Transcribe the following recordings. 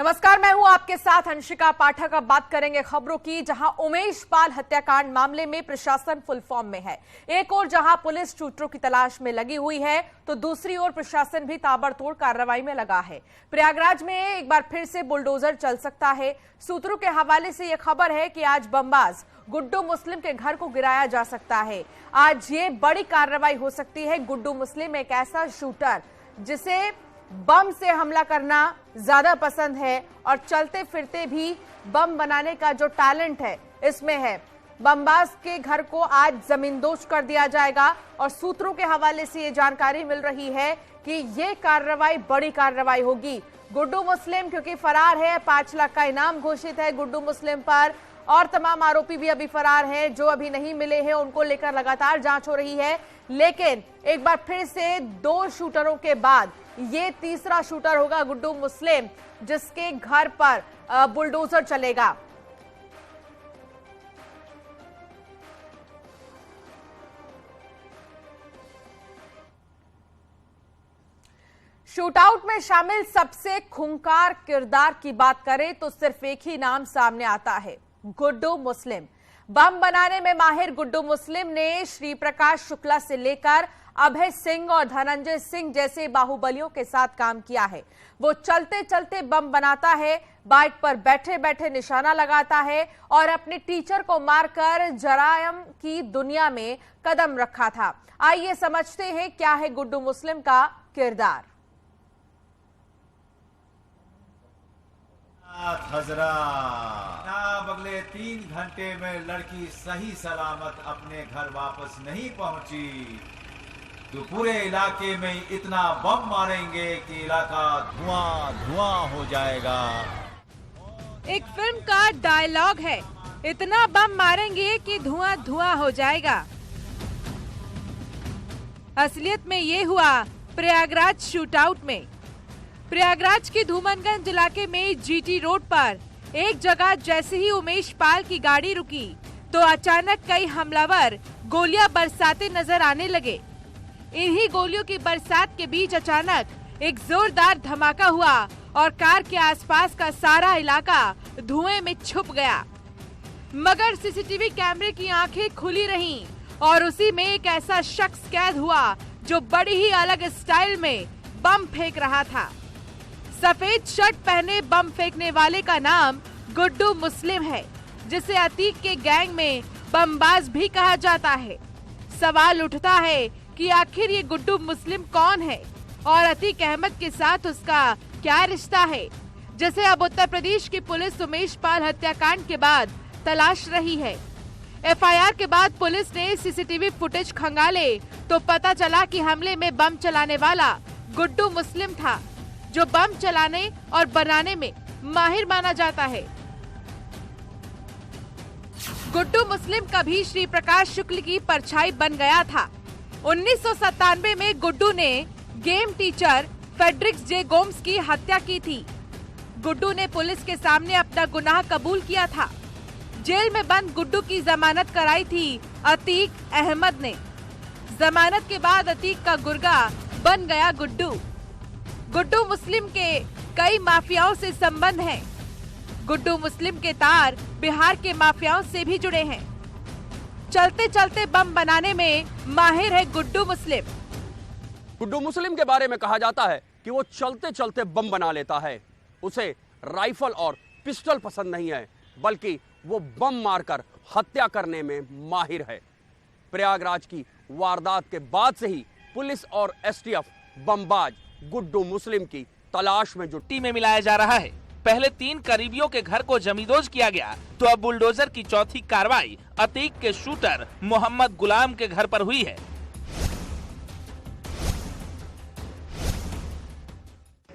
नमस्कार, मैं हूं आपके साथ अंशिका पाठक। अब बात करेंगे खबरों की, जहां उमेश पाल हत्याकांड मामले में प्रशासन फुल फॉर्म में है। एक ओर जहां पुलिस शूटरों की तलाश में लगी हुई है, तो दूसरी ओर प्रशासन भी ताबड़तोड़ कार्रवाई में लगा है। प्रयागराज में एक बार फिर से बुलडोजर चल सकता है। सूत्रों के हवाले से यह खबर है कि आज बमबाज गुड्डू मुस्लिम के घर को गिराया जा सकता है। आज ये बड़ी कार्रवाई हो सकती है। गुड्डू मुस्लिम एक ऐसा शूटर जिसे बम से हमला करना ज्यादा पसंद है और चलते फिरते भी बम बनाने का जो टैलेंट है इसमें है। बमबाज के घर को आज जमींदोज कर दिया जाएगा और सूत्रों के हवाले से ये जानकारी मिल रही है कि ये कार्रवाई बड़ी कार्रवाई होगी। गुड्डू मुस्लिम क्योंकि फरार है, 5 लाख का इनाम घोषित है गुड्डू मुस्लिम पर, और तमाम आरोपी भी अभी फरार हैं। जो अभी नहीं मिले हैं उनको लेकर लगातार जांच हो रही है। लेकिन एक बार फिर से 2 शूटरों के बाद ये तीसरा शूटर होगा गुड्डू मुस्लिम, जिसके घर पर बुलडोजर चलेगा। शूटआउट में शामिल सबसे खूंखार किरदार की बात करें तो सिर्फ एक ही नाम सामने आता है, गुड्डू मुस्लिम। बम बनाने में माहिर गुड्डू मुस्लिम ने श्री प्रकाश शुक्ला से लेकर अभय सिंह और धनंजय सिंह जैसे बाहुबलियों के साथ काम किया है। वो चलते चलते बम बनाता है, बाइक पर बैठे बैठे निशाना लगाता है और अपने टीचर को मारकर जरायम की दुनिया में कदम रखा था। आइए समझते हैं क्या है गुड्डू मुस्लिम का किरदार। अगले 3 घंटे में लड़की सही सलामत अपने घर वापस नहीं पहुंची तो पूरे इलाके में इतना बम मारेंगे कि इलाका धुआं धुआं हो जाएगा। एक फिल्म का डायलॉग है, इतना बम मारेंगे कि धुआं धुआं हो जाएगा। असलियत में ये हुआ प्रयागराज शूटआउट में। प्रयागराज के धूमनगंज इलाके में जीटी रोड पर एक जगह जैसे ही उमेश पाल की गाड़ी रुकी तो अचानक कई हमलावर गोलियां बरसाते नजर आने लगे। इन्हीं गोलियों की बरसात के बीच अचानक एक जोरदार धमाका हुआ और कार के आसपास का सारा इलाका धुएं में छुप गया। मगर सीसीटीवी कैमरे की आंखें खुली रहीं और उसी में एक ऐसा शख्स कैद हुआ जो बड़ी ही अलग स्टाइल में बम फेंक रहा था। सफेद शर्ट पहने बम फेंकने वाले का नाम गुड्डू मुस्लिम है, जिसे अतीक के गैंग में बमबाज भी कहा जाता है। सवाल उठता है कि आखिर ये गुड्डू मुस्लिम कौन है और अतीक अहमद के साथ उसका क्या रिश्ता है, जिसे अब उत्तर प्रदेश की पुलिस उमेश पाल हत्याकांड के बाद तलाश रही है। एफआईआर के बाद पुलिस ने सीसीटीवी फुटेज खंगाले तो पता चला कि हमले में बम चलाने वाला गुड्डू मुस्लिम था, जो बम चलाने और बनाने में माहिर माना जाता है। गुड्डू मुस्लिम कभी श्री प्रकाश शुक्ल की परछाई बन गया था। 1997 में गुड्डू ने गेम टीचर फेड्रिक्स जे गोम्स की हत्या की थी। गुड्डू ने पुलिस के सामने अपना गुनाह कबूल किया था। जेल में बंद गुड्डू की जमानत कराई थी अतीक अहमद ने। जमानत के बाद अतीक का गुर्गा बन गया गुड्डू। गुड्डू मुस्लिम के कई माफियाओं से संबंध हैं। गुड्डू मुस्लिम के तार बिहार के माफियाओं से भी जुड़े हैं। चलते चलते बम बनाने में माहिर है गुड्डू मुस्लिम। गुड्डू मुस्लिम के बारे में कहा जाता है कि वो चलते चलते बम बना लेता है। उसे राइफल और पिस्टल पसंद नहीं है, बल्कि वो बम मारकर हत्या करने में माहिर है। प्रयागराज की वारदात के बाद से ही पुलिस और एसटीएफ बमबाज गुड्डू मुस्लिम की तलाश में जुटी में मिलाया जा रहा है। पहले 3 करीबियों के घर को जमींदोज किया गया तो अब बुलडोजर की चौथी कार्रवाई अतीक के शूटर मोहम्मद गुलाम के घर पर हुई है।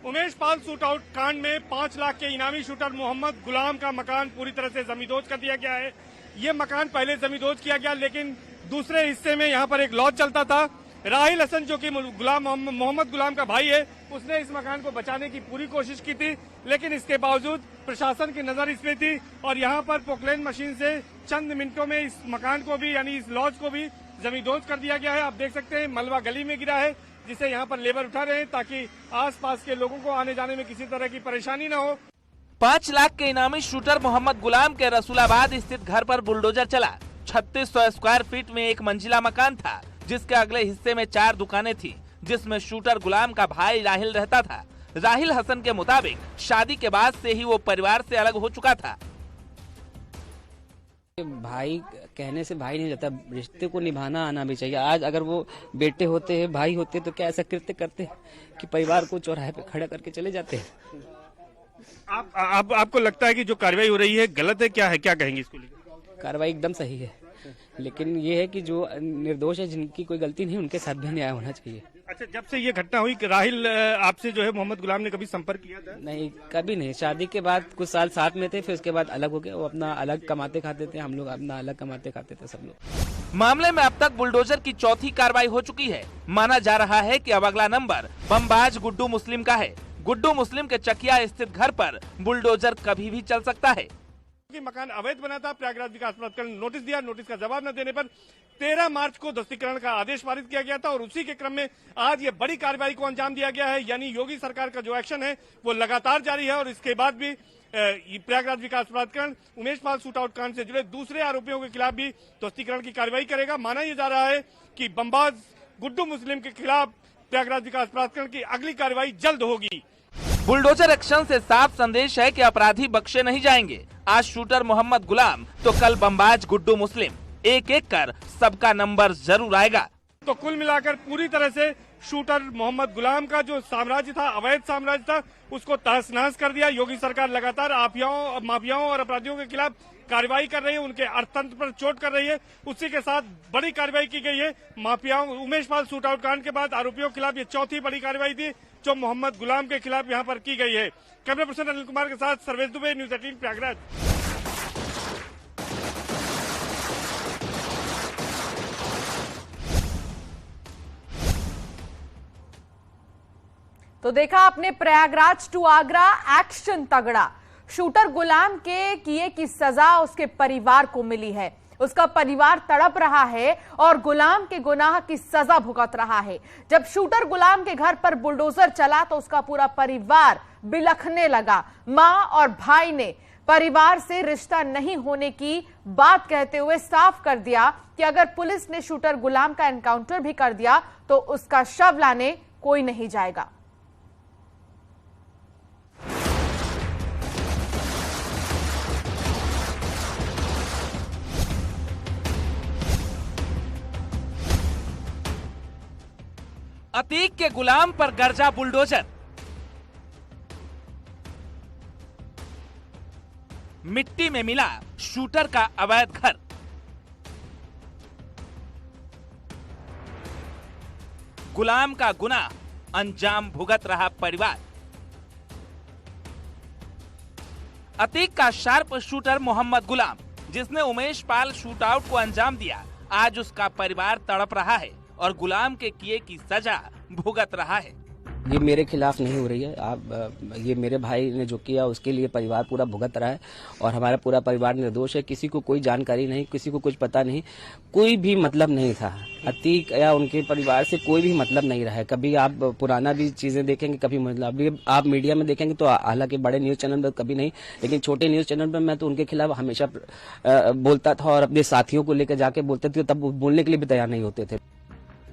उमेश पाल शूटआउट कांड में 5 लाख के इनामी शूटर मोहम्मद गुलाम का मकान पूरी तरह से जमींदोज कर दिया गया है। ये मकान पहले जमींदोज किया गया, लेकिन दूसरे हिस्से में यहाँ पर एक लॉज चलता था। राहिल हसन जो कि मोहम्मद गुलाम का भाई है, उसने इस मकान को बचाने की पूरी कोशिश की थी, लेकिन इसके बावजूद प्रशासन की नजर इस पे थी और यहाँ पर पोकलेन मशीन से चंद मिनटों में इस मकान को भी यानी इस लॉज को भी जमींदोज कर दिया गया है। आप देख सकते हैं मलबा गली में गिरा है, जिसे यहाँ पर लेबर उठा रहे हैं ताकि आसपास के लोगों को आने जाने में किसी तरह की परेशानी न हो। 5 लाख के इनामी शूटर मोहम्मद गुलाम के रसूलाबाद स्थित घर पर बुलडोजर चला। 3600 स्क्वायर फीट में एक मंजिला मकान था, जिसके अगले हिस्से में 4 दुकानें थी, जिसमें शूटर गुलाम का भाई राहिल रहता था। राहिल हसन के मुताबिक शादी के बाद से ही वो परिवार से अलग हो चुका था। भाई कहने से भाई नहीं रहता, रिश्ते को निभाना आना भी चाहिए। आज अगर वो बेटे होते हैं, भाई होते, तो क्या ऐसा कृत्य करते कि परिवार को चौराहे पे खड़ा करके चले जाते हैं। आपको लगता है कि जो कार्रवाई हो रही है गलत है, क्या है, क्या कहेंगे इसको लेकर? कार्रवाई एकदम सही है, लेकिन ये है कि जो निर्दोष है, जिनकी कोई गलती नहीं, उनके साथ भी न्याय होना चाहिए। अच्छा, जब से ये घटना हुई, राहिल आपसे जो है मोहम्मद गुलाम ने कभी संपर्क किया था? नहीं, कभी नहीं। शादी के बाद कुछ साल साथ में थे, फिर उसके बाद अलग हो गए। वो अपना अलग कमाते खाते थे, हम लोग अपना अलग कमाते खाते थे, सब लोग। मामले में अब तक बुलडोजर की चौथी कार्रवाई हो चुकी है। माना जा रहा है कि अब अगला नंबर बमबाज गुड्डू मुस्लिम का है। गुड्डू मुस्लिम के चकिया स्थित घर पर बुलडोजर कभी भी चल सकता है। मकान अवैध बना था, प्रयागराज विकास प्राधिकरण ने नोटिस दिया। नोटिस का जवाब न देने पर 13 मार्च को ध्वस्तीकरण का आदेश पारित किया गया था और उसी के क्रम में आज ये बड़ी कार्रवाई को अंजाम दिया गया है। यानी योगी सरकार का जो एक्शन है वो लगातार जारी है और इसके बाद भी प्रयागराज विकास प्राधिकरण उमेश पाल शूटआउट कांड से जुड़े दूसरे आरोपियों के खिलाफ भी ध्वस्तीकरण की कार्रवाई करेगा। माना यह जा रहा है कि बमबाज गुड्डू मुस्लिम के खिलाफ प्रयागराज विकास प्राधिकरण की अगली कार्रवाई जल्द होगी। बुलडोजर एक्शन से साफ संदेश है कि अपराधी बख्शे नहीं जाएंगे। आज शूटर मोहम्मद गुलाम तो कल बमबाज गुड्डू मुस्लिम, एक एक कर सबका नंबर जरूर आएगा। तो कुल मिलाकर पूरी तरह से शूटर मोहम्मद गुलाम का जो साम्राज्य था, अवैध साम्राज्य था, उसको तहस नहस कर दिया। योगी सरकार लगातार माफियाओं और अपराधियों के खिलाफ कार्रवाई कर रही है, उनके अर्थतंत्र पर चोट कर रही है। उसी के साथ बड़ी कार्रवाई की गई है। माफियाओं उमेश पाल शूटआउट कांड के बाद आरोपियों के खिलाफ ये चौथी बड़ी कार्रवाई थी जो मोहम्मद गुलाम के खिलाफ यहाँ पर की गई है। कैमरा पर्सन अनिल कुमार के साथ सर्वेश दुबे, न्यूज 18 प्रयागराज। तो देखा आपने प्रयागराज टू आगरा, एक्शन तगड़ा। शूटर गुलाम के किए की सजा उसके परिवार को मिली है। उसका परिवार तड़प रहा है और गुलाम के गुनाह की सजा भुगत रहा है। जब शूटर गुलाम के घर पर बुलडोजर चला तो उसका पूरा परिवार बिलखने लगा। मां और भाई ने परिवार से रिश्ता नहीं होने की बात कहते हुए साफ कर दिया कि अगर पुलिस ने शूटर गुलाम का एनकाउंटर भी कर दिया तो उसका शव लाने कोई नहीं जाएगा। अतीक के गुलाम पर गर्जा बुलडोजर। मिट्टी में मिला शूटर का अवैध घर। गुलाम का गुनाह अंजाम भुगत रहा परिवार। अतीक का शार्प शूटर मोहम्मद गुलाम, जिसने उमेश पाल शूटआउट को अंजाम दिया, आज उसका परिवार तड़प रहा है और गुलाम के किए की सजा भुगत रहा है। ये मेरे खिलाफ नहीं हो रही है। ये मेरे भाई ने जो किया उसके लिए परिवार पूरा भुगत रहा है और हमारा पूरा परिवार निर्दोष है। किसी को कोई जानकारी नहीं, किसी को कुछ पता नहीं, कोई भी मतलब नहीं था। अतीक या उनके परिवार से कोई भी मतलब नहीं रहा है। कभी आप पुराना भी चीजें देखेंगे, कभी मतलब अभी आप मीडिया में देखेंगे तो हालांकि बड़े न्यूज चैनल पर कभी नहीं, लेकिन छोटे न्यूज चैनल पर मैं तो उनके खिलाफ हमेशा बोलता था और अपने साथियों को लेकर जाके बोलते थे, तब बोलने के लिए भी तैयार नहीं होते थे।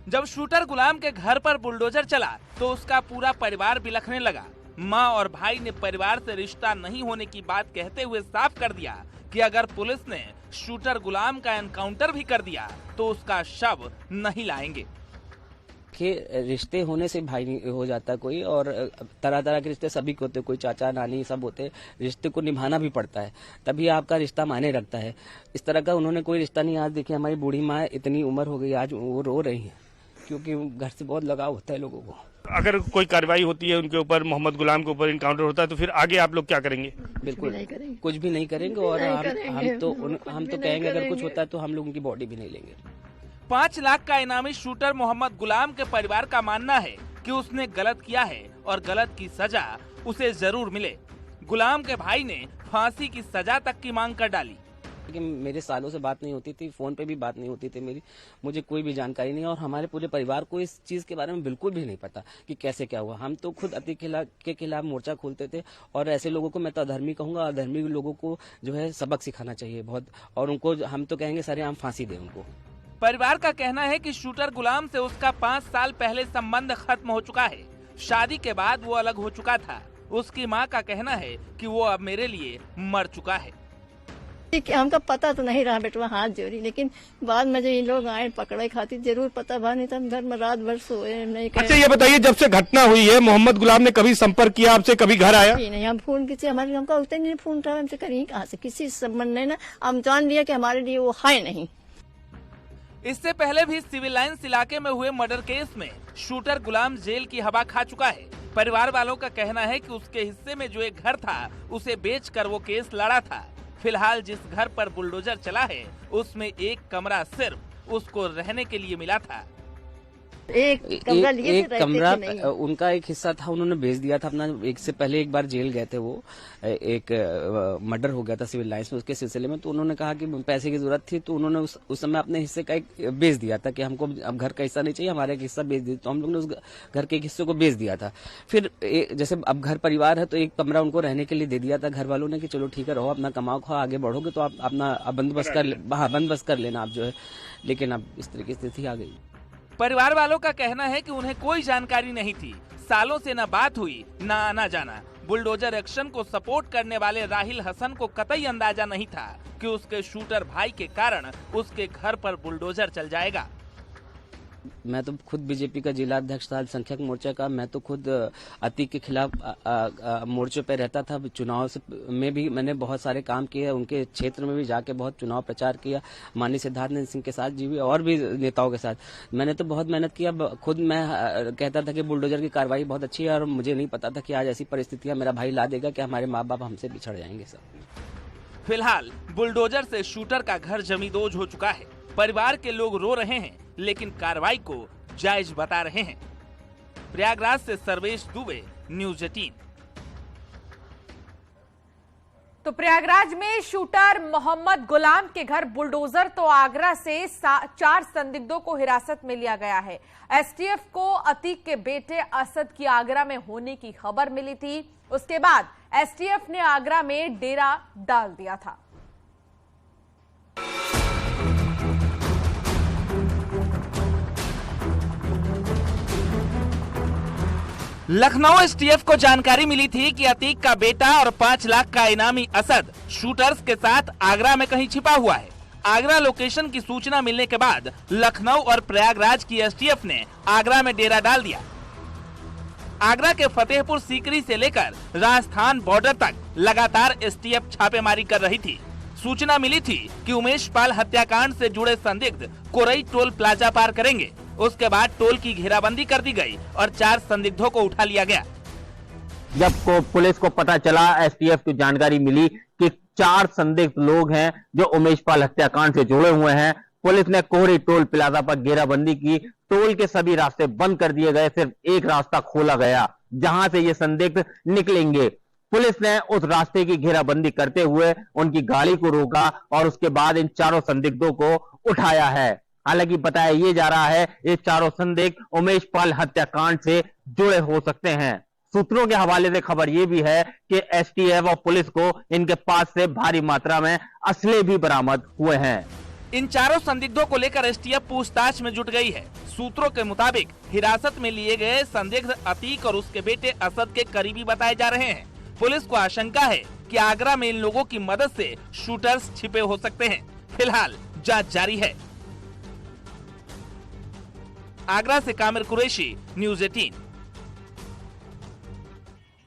जब शूटर गुलाम के घर पर बुलडोजर चला तो उसका पूरा परिवार बिलखने लगा। मां और भाई ने परिवार से रिश्ता नहीं होने की बात कहते हुए साफ कर दिया कि अगर पुलिस ने शूटर गुलाम का एनकाउंटर भी कर दिया तो उसका शव नहीं लाएंगे। कि रिश्ते होने से भाई नहीं हो जाता कोई, और तरह तरह के रिश्ते सभी के होते, कोई चाचा नानी सब होते। रिश्ते को निभाना भी पड़ता है, तभी आपका रिश्ता मायने रखता है। इस तरह का उन्होंने कोई रिश्ता नहीं। आज देखिए हमारी बूढ़ी माँ इतनी उम्र हो गई, आज वो रो रही है क्योंकि घर से बहुत लगाव होता है लोगों को। अगर कोई कार्रवाई होती है उनके ऊपर, मोहम्मद गुलाम के ऊपर इनकाउंटर होता है, तो फिर आगे आप लोग क्या करेंगे? बिल्कुल कुछ भी नहीं करेंगे और हम तो कहेंगे अगर कुछ होता है तो हम लोग उनकी बॉडी भी नहीं लेंगे। 5 लाख का इनामी शूटर मोहम्मद गुलाम के परिवार का मानना है कि उसने गलत किया है और गलत की सजा उसे जरूर मिले। गुलाम के भाई ने फांसी की सजा तक की मांग कर डाली। कि मेरे सालों से बात नहीं होती थी, फोन पे भी बात नहीं होती थी मेरी, मुझे कोई भी जानकारी नहीं, और हमारे पूरे परिवार को इस चीज के बारे में बिल्कुल भी नहीं पता कि कैसे क्या हुआ। हम तो खुद अतीक के खिलाफ मोर्चा खोलते थे, और ऐसे लोगों को मैं तो अधर्मी कहूंगा। अधर्मी लोगों को जो है सबक सिखाना चाहिए बहुत, और उनको हम तो कहेंगे सरेआम फांसी दे उनको। परिवार का कहना है कि शूटर गुलाम से उसका 5 साल पहले संबंध खत्म हो चुका है। शादी के बाद वो अलग हो चुका था। उसकी मां का कहना है कि वो अब मेरे लिए मर चुका है। हमका पता तो नहीं रहा बेटवा, हाथ जोड़ी, लेकिन बाद में जो ये लोग आए पकड़े खातिर जरूर पता बा, नहीं तो हम घर में रात भर सोए नहीं। अच्छा ये बताइए, जब से घटना हुई है मोहम्मद गुलाम ने कभी संपर्क किया आपसे, कभी घर आया? नहीं, हम फोन किसी हमारे हमका उतने नहीं फोन था, हमसे करें कहाँ से, किसी से संबंध नहीं ना। हम जान लिया कि हमारे लिए वो है नहीं। इससे पहले भी सिविल लाइंस इलाके में हुए मर्डर केस में शूटर गुलाम जेल की हवा खा चुका है। परिवार वालों का कहना है कि उसके हिस्से में जो एक घर था उसे बेचकर वो केस लड़ा था। फिलहाल जिस घर पर बुलडोजर चला है उसमें एक कमरा सिर्फ उसको रहने के लिए मिला था। एक कमरा उनका एक हिस्सा था, उन्होंने बेच दिया था अपना। एक से पहले एक बार जेल गए थे वो, एक मर्डर हो गया था सिविल लाइंस में, उसके सिलसिले में। तो उन्होंने कहा कि पैसे की जरूरत थी, तो उन्होंने उस समय अपने हिस्से का एक बेच दिया था कि हमको अब घर का हिस्सा नहीं चाहिए, हमारे एक हिस्सा बेच दिया। तो हम लोग ने उस घर के एक हिस्से को बेच दिया था। फिर जैसे अब घर परिवार है तो एक कमरा उनको रहने के लिए दे दिया था घर वालों ने कि चलो ठीक है, रहो, अपना कमाओ खाओ, आगे बढ़ोगे तो आप अपना बंदोबस्त कर लेना आप जो है। लेकिन अब इस तरह की स्थिति आ गई। परिवार वालों का कहना है कि उन्हें कोई जानकारी नहीं थी, सालों से न बात हुई न आना जाना। बुलडोजर एक्शन को सपोर्ट करने वाले राहिल हसन को कतई अंदाजा नहीं था कि उसके शूटर भाई के कारण उसके घर पर बुलडोजर चल जाएगा। मैं तो खुद बीजेपी का जिला अध्यक्ष था, अल्पसंख्यक मोर्चा का। मैं तो खुद अतीक के खिलाफ मोर्चे पे रहता था। चुनाव में भी मैंने बहुत सारे काम किए, उनके क्षेत्र में भी जाके बहुत चुनाव प्रचार किया, माननीय सिद्धार्थ सिंह के साथ जी भी, और भी नेताओं के साथ मैंने तो बहुत मेहनत किया। खुद मैं कहता था कि बुलडोजर की कार्रवाई बहुत अच्छी है, और मुझे नहीं पता था कि आज ऐसी परिस्थितियां मेरा भाई ला देगा कि हमारे माँ बाप हमसे बिछड़ जाएंगे सब। फिलहाल बुलडोजर से शूटर का घर जमींदोज हो चुका है। परिवार के लोग रो रहे हैं, लेकिन कार्रवाई को जायज बता रहे हैं। प्रयागराज से सर्वेश दुबे, न्यूज़ 18। तो प्रयागराज में शूटर मोहम्मद गुलाम के घर बुलडोजर तो आगरा से 4 संदिग्धों को हिरासत में लिया गया है। एसटीएफ को अतीक के बेटे असद की आगरा में होने की खबर मिली थी। उसके बाद एसटीएफ ने आगरा में डेरा डाल दिया था। लखनऊ एसटीएफ को जानकारी मिली थी कि अतीक का बेटा और 5 लाख का इनामी असद शूटर्स के साथ आगरा में कहीं छिपा हुआ है। आगरा लोकेशन की सूचना मिलने के बाद लखनऊ और प्रयागराज की एसटीएफ ने आगरा में डेरा डाल दिया। आगरा के फतेहपुर सीकरी से लेकर राजस्थान बॉर्डर तक लगातार एसटीएफ छापेमारी कर रही थी। सूचना मिली थी कि उमेश पाल हत्याकांड से जुड़े संदिग्ध कोरई टोल प्लाजा पार करेंगे। उसके बाद टोल की घेराबंदी कर दी गई और 4 संदिग्धों को उठा लिया गया। जब पुलिस को पता चला, एसटीएफ को जानकारी मिली कि 4 संदिग्ध लोग हैं जो उमेश पाल हत्याकांड से जुड़े हुए हैं, पुलिस ने कोहरी टोल प्लाजा पर घेराबंदी की। टोल के सभी रास्ते बंद कर दिए गए, सिर्फ एक रास्ता खोला गया जहां से ये संदिग्ध निकलेंगे। पुलिस ने उस रास्ते की घेराबंदी करते हुए उनकी गाड़ी को रोका और उसके बाद इन 4 संदिग्धों को उठाया है। हालांकि बताया ये जा रहा है ये 4 संदिग्ध उमेश पाल हत्याकांड से जुड़े हो सकते हैं। सूत्रों के हवाले से खबर ये भी है कि एसटीएफ और पुलिस को इनके पास से भारी मात्रा में असले भी बरामद हुए हैं। इन 4 संदिग्धों को लेकर एसटीएफ पूछताछ में जुट गई है। सूत्रों के मुताबिक हिरासत में लिए गए संदिग्ध अतीक और उसके बेटे असद के करीबी बताए जा रहे हैं। पुलिस को आशंका है कि आगरा में इन लोगों की मदद से शूटर्स छिपे हो सकते हैं। फिलहाल जांच जारी है। आगरा से कामिर कुरैशी, न्यूज़ 18।